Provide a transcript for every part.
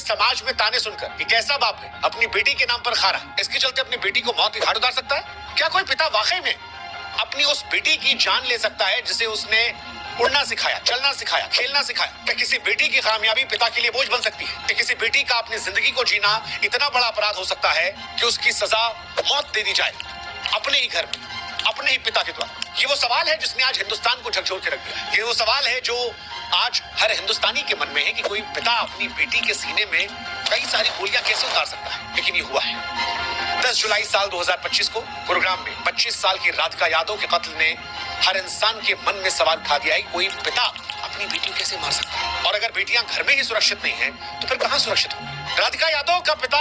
समाज में ताने सुनकर कि कैसा बाप है अपनी बेटी के नाम पर खा रहा है, इसके चलते अपनी बेटी को मौत की घाट उतार सकता है? क्या कोई पिता वाकई में अपनी उस बेटी की जान ले सकता है जिसे उसने उड़ना सिखाया, चलना सिखाया, खेलना सिखाया? क्या किसी बेटी की कामयाबी पिता के लिए बोझ बन सकती है? क्या किसी बेटी का अपनी जिंदगी को जीना इतना बड़ा अपराध हो सकता है कि उसकी सजा मौत दे दी जाए अपने ही घर में, अपने ही पिता के द्वारा? ये वो सवाल है जिसने आज हिंदुस्तान को झकझोर के रख दिया। ये वो सवाल है जो आज हर हिंदुस्तानी के मन में है कि कोई पिता अपनी बेटी के सीने में कई सारी गोलियां कैसे उतार सकता है? लेकिन ये हुआ है। 10 जुलाई साल 2025 को गुरुग्राम में 25 साल की राधिका यादव के कत्ल ने हर इंसान के मन में सवाल उठा दिया है कि कोई पिता अपनी बेटी को कैसे मार सकता है? और अगर बेटियां घर में ही सुरक्षित नहीं है तो फिर कहां सुरक्षित होंगी? राधिका यादव का पिता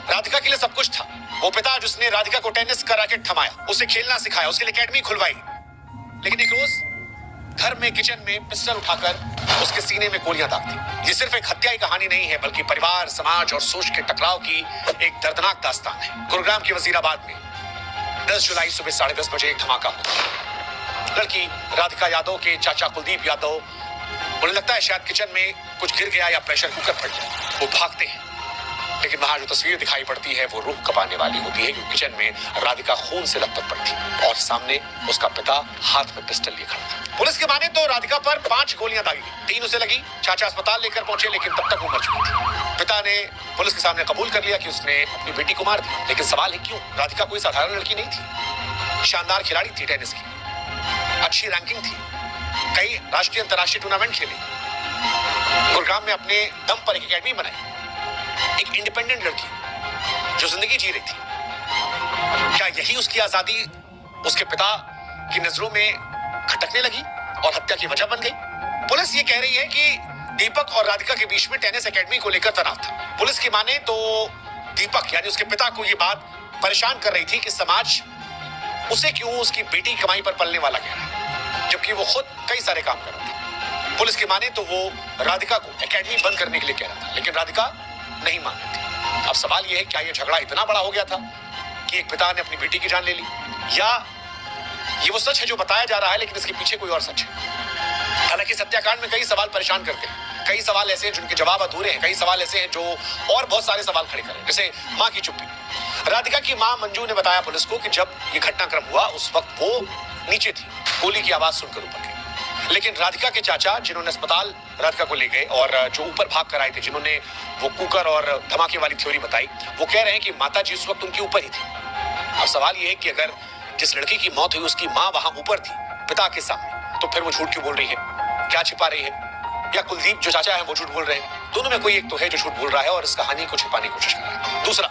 राधिका के लिए सब कुछ था। वो पिता जिसने राधिका को टेनिस का रैकेट थमाया, उसे खेलना सिखाया, उसके लिए एकेडमी खुलवाई, लेकिन एक रोज घर में किचन में पिस्टल उठाकर उसके सीने में गोलियां दाग दी। ये सिर्फ एक हत्या की कहानी नहीं है, बल्कि परिवार, समाज और सोच के टकराव की एक दर्दनाक दास्तान है। गुरुग्राम के वजीराबाद में 10 जुलाई सुबह 10:30 बजे एक धमाका हुआ। लड़की राधिका यादव के चाचा कुलदीप यादव, उन्हें लगता है शायद किचन में कुछ गिर गया या प्रेशर कुकर फट गया। वो भागते हैं, लेकिन वहां जो तस्वीर दिखाई पड़ती है वो रूह कपाने वाली होती है, क्योंकि किचन में राधिका खून से लथपथ पड़ी थी और सामने उसका पिता हाथ में पिस्टल लिए खड़ा था। पुलिस की माने तो राधिका पर 5 गोलियां दागी गई, 3 उसे लगी। चाचा अस्पताल लेकर पहुंचे, लेकिन तब तक वो मर चुकी थी। पिता ने पुलिस के सामने कबूल कर लिया कि उसने अपनी बेटी को मार दिया, लेकिन सवाल है क्यों? राधिका कोई साधारण लड़की नहीं थी, शानदार खिलाड़ी थी, टेनिस की अच्छी रैंकिंग थी, कई राष्ट्रीय अंतर्राष्ट्रीय टूर्नामेंट खेले, गुरुग्राम में अपने दम पर एक एकेडमी बनाई, एक इंडिपेंडेंट लड़की जो जिंदगी जी रही थी। क्या यही उसकी आजादी उसके पिता की नजरों में खटकने लगी और हत्या की वजह बन गई? पुलिस ये कह रही है कि दीपक और राधिका के बीच में टेनिस एकेडमी को लेकर तनाव था। पुलिस की माने तो दीपक यानी उसके पिता को ये बात परेशान कर रही थी कि समाज उसे क्यों उसकी बेटी की कमाई पर पलने वाला कह रहा है, जबकि वो खुद कई सारे काम कर रहा था। पुलिस की माने तो वो राधिका को एकेडमी बंद करने के लिए कह रहा था, लेकिन राधिका नहीं मान रही थी। अब सवाल यह है, क्या यह झगड़ा इतना बड़ा हो गया था कि एक पिता ने अपनी बेटी की जान ले ली, या ये वो सच है जो बताया जा रहा है लेकिन इसके पीछे कोई और सच है? हालांकि हत्याकांड में कई सवाल परेशान करते हैं, कई सवाल ऐसे हैं जिनके जवाब अधूरे हैं, कई सवाल ऐसे हैं जो और बहुत सारे सवाल खड़े करें, जैसे मां की चुप्पी। राधिका की मां मंजू ने बताया पुलिस को कि जब ये घटनाक्रम हुआ उस वक्त वो नीचे थी, गोली की आवाज सुनकर ऊपर गई, लेकिन राधिका के चाचा जिन्होंने अस्पताल राधिका को ले गए और जो ऊपर भाग कर आए थे, जिन्होंने वो कुकर और धमाके वाली थ्योरी बताई, वो कह रहे हैं कि माता जी उस वक्त उनके ऊपर ही थी। अब सवाल ये है कि अगर जिस लड़की की मौत हुई उसकी मां वहां ऊपर थी पिता के सामने, तो फिर वो झूठ क्यों बोल रही है? क्या छिपा रही है? या कुलदीप जो चाचा है वो झूठ बोल रहे हैं? दोनों में कोई एक तो है जो झूठ बोल रहा है और इस कहानी को छिपाने की कोशिश कर रहा है। दूसरा,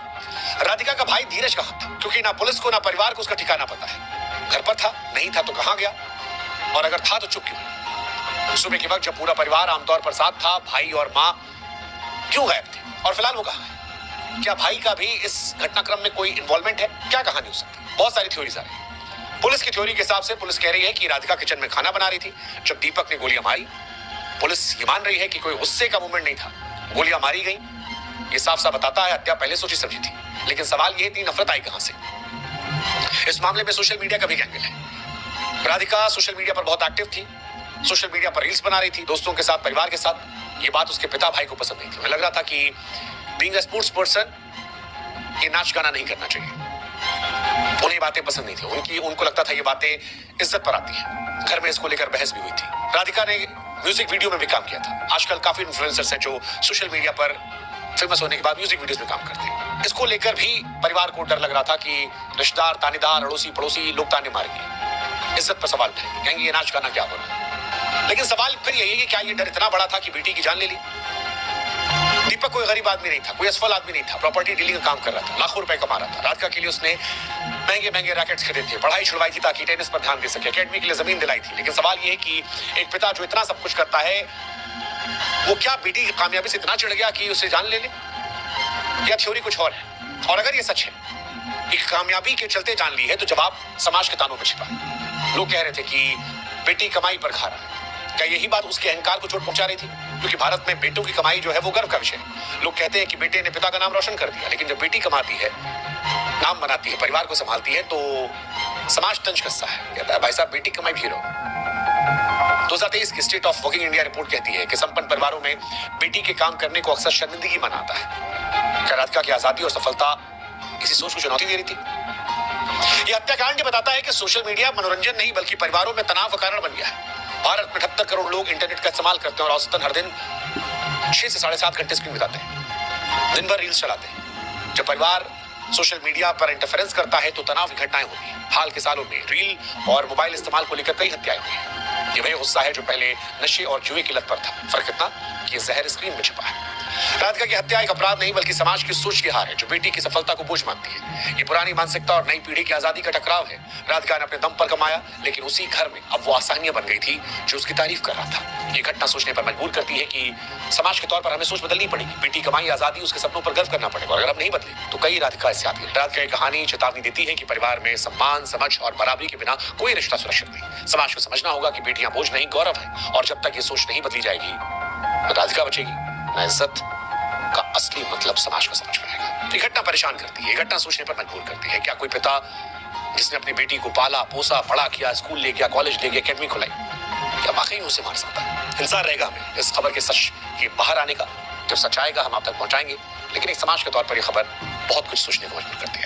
राधिका का भाई धीरज कहां था? क्योंकि ना पुलिस को ना परिवार को उसका ठिकाना पता है। घर पर था, नहीं था तो कहां गया, और अगर था तो चुप क्यों? सुबह के वक्त जब पूरा परिवार आमतौर पर साथ था, भाई और मां क्यों गायब थे? और फिलहाल वो कहां है? क्या भाई का भी इस घटनाक्रम में कोई इन्वॉल्वमेंट है? क्या कहानी हो सकती है? बहुत सारी थ्योरीज आ रही है। पुलिस की थ्योरी के हिसाब से पुलिस कह रही है कि राधिका किचन में खाना बना रही थी जब दीपक ने गोलियां मारी। पुलिस ये मान रही है कि कोई गुस्से का मूवमेंट नहीं था, गोलियां मारी गई। ये साफ साफ बताता है हत्या पहले सोची समझी थी। लेकिन सवाल ये, इतनी नफरत आई कहां से? इस मामले में सोशल मीडिया का भी एंगल है। राधिका सोशल मीडिया पर बहुत एक्टिव थी, सोशल मीडिया पर रील्स बना रही थी दोस्तों के साथ, परिवार के साथ। ये बात उसके पिता भाई को पसंद नहीं थी। उन्हें लग रहा था कि बीइंग अ स्पोर्ट्स पर्सन ये नाच गाना नहीं करना चाहिए। उन्हें बातें पसंद नहीं थी, उनको लगता था ये बातें इज्जत पर आती हैं। घर में इसको लेकर बहस भी हुई थी। राधिका ने म्यूजिक वीडियो में भी काम किया था। आजकल काफी इन्फ्लुएंसर्स हैं जो सोशल मीडिया पर फेमस होने के बाद म्यूजिक वीडियोस में काम करते हैं। इसको लेकर भी परिवार को डर लग रहा था कि रिश्तेदार, तानेदार, अड़ोसी पड़ोसी लोग ताने मारेंगे, इज्जत पर सवाल उठाएंगे, कहेंगे ये नाच गाना क्या हो रहा है। लेकिन सवाल फिर यही है कि क्या ये डर इतना बड़ा था कि बेटी की जान ले ली? दीपक कोई गरीब आदमी नहीं था, कोई असफल आदमी नहीं था, प्रॉपर्टी डीलिंग का काम कर रहा था, लाखों रुपए कमा रहा था। राधिका के लिए उसने महंगे महंगे रैकेट्स खरीदे थे, पढ़ाई छुड़वाई थी ताकि टेनिस पर ध्यान दे सके, एकेडमी के लिए जमीन दिलाई थी। लेकिन सवाल ये है कि एक पिता जो इतना सब कुछ करता है, वो क्या बेटी की कामयाबी से इतना चिढ़ गया कि उसे जान ले ले? या थ्योरी कुछ और है? और अगर ये सच है कि कामयाबी के चलते जान ली है, तो जवाब समाज के तानों में छिपा है। लोग कह रहे थे कि बेटी कमाई पर खा रहा है। क्या यही बात उसके अहंकार को चोट पहुंचा रही थी? क्योंकि भारत में बेटों की कमाई जो है वो गर्व का विषय है। लोग कहते हैं कि बेटे ने पिता का नाम रोशन कर दिया, लेकिन जब बेटी कमाती है, नाम बनाती है, परिवार को संभालती है, तो समाज तंज कसता है, कहता है भाई साहब बेटी कमाई भी रहो। 2023 की state of working India report कहती है कि संपन्न परिवारों में बेटी के काम करने को अक्सर शर्मिंदगी माना आता है। क्या राधिका की आजादी और सफलता इसी सोच को चुनौती दे रही थी? यह हत्याकांड बताता है कि सोशल मीडिया मनोरंजन नहीं बल्कि परिवारों में तनाव का कारण बन गया है। भारत में 78 करोड़ लोग इंटरनेट का इस्तेमाल करते हैं और औसतन हर दिन 6 से 7.5 घंटे स्क्रीन बिताते हैं, दिन भर रील्स चलाते हैं। जब परिवार सोशल मीडिया पर इंटरफेरेंस करता है तो तनाव की घटनाएं होती हैं। हाल के सालों में रील और मोबाइल इस्तेमाल को लेकर कई हत्याएं हुई हैं। ये वही गुस्सा है जो पहले नशे और जुए की लत पर था। फर्क इतना कि ये जहर स्क्रीन में छिपा है। राधिका की हत्या एक अपराध नहीं बल्कि समाज की सोच की हार है जो बेटी की सफलता को बोझ मानती है। ये पुरानी मानसिकता और नई पीढ़ी की आजादी का टकराव है। राधिका ने अपने दम पर कमाया, लेकिन उसी घर में अब वो आसानियां बन गई थी जो उसकी तारीफ कर रहा था। ये घटना सोचने पर मजबूर करती है कि समाज के तौर पर हमें सोच बदलनी पड़ेगी। बेटी कमाई, आजादी, उसके सपनों पर गर्व करना पड़ेगा और अगर हम नहीं बदले तो कई राधिका इससे आती है। राधिका की कहानी चेतावनी देती है कि परिवार में सम्मान, समझ और बराबरी के बिना कोई रिश्ता सुरक्षित नहीं। समाज को समझना होगा कि बेटियां बोझ नहीं, गौरव है, और जब तक ये सोच नहीं बदली जाएगी न राधिका बचेगी न इज्जत का असली मतलब समाज को समझ पाएगा। ये घटना परेशान करती है, ये घटना सोचने पर मजबूर करती है। क्या कोई पिता जिसने अपनी बेटी को पाला, पोसा, बड़ा किया, स्कूल ले गया, कॉलेज ले गया, अकेडमी खुलाई, क्या वाकई उसे मार सकता है? इंसान रहेगा हमें इस खबर के सच के बाहर आने का। जब सच आएगा हम आप तक पहुंचाएंगे, लेकिन एक समाज के तौर पर यह खबर बहुत कुछ सोचने को मजबूर करती है।